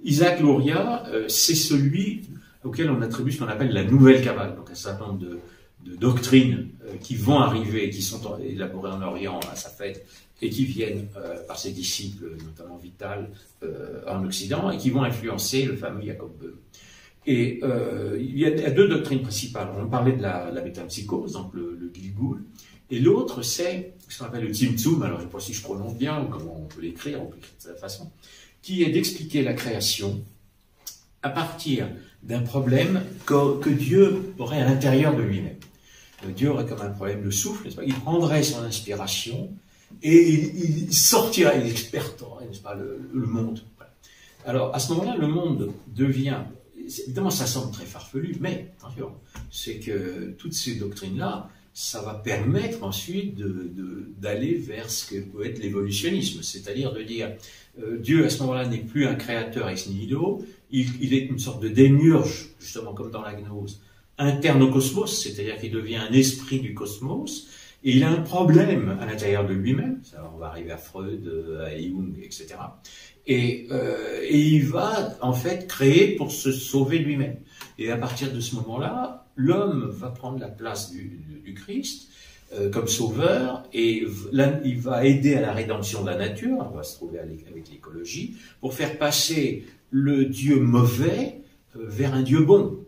Isaac Luria, c'est celui auquel on attribue ce qu'on appelle la nouvelle Kabbale, donc un certain nombre de doctrines qui vont arriver, qui sont élaborées en Orient à sa fête, et qui viennent par ses disciples, notamment Vital, en Occident, et qui vont influencer le fameux Jacob Böhm. Et il y a deux doctrines principales. On parlait de la métempsychose, donc le Gilgul, et l'autre, c'est ce qu'on appelle le Tzimtzum, alors je ne sais pas si je prononce bien, ou comment on peut l'écrire de cette façon, qui est d'expliquer la création à partir d'un problème que Dieu aurait à l'intérieur de lui-même. Dieu aurait comme un problème de souffle, n'est-ce pas? Il prendrait son inspiration et il sortirait, il expertorait, n'est-ce pas, le monde. Voilà. Alors, à ce moment-là, le monde devient, évidemment, ça semble très farfelu, mais attention, c'est que toutes ces doctrines-là, ça va permettre ensuite d'aller vers ce que peut être l'évolutionnisme, c'est-à-dire de dire Dieu, à ce moment-là, n'est plus un créateur ex nihilo, il est une sorte de démiurge, justement comme dans la gnose, interne au cosmos, c'est-à-dire qu'il devient un esprit du cosmos, et il a un problème à l'intérieur de lui-même, on va arriver à Freud, à Jung, etc. Et il va en fait créer pour se sauver lui-même. Et à partir de ce moment-là, l'homme va prendre la place du Christ comme sauveur, et là, il va aider à la rédemption de la nature, on va se trouver avec l'écologie, pour faire passer le Dieu mauvais vers un Dieu bon.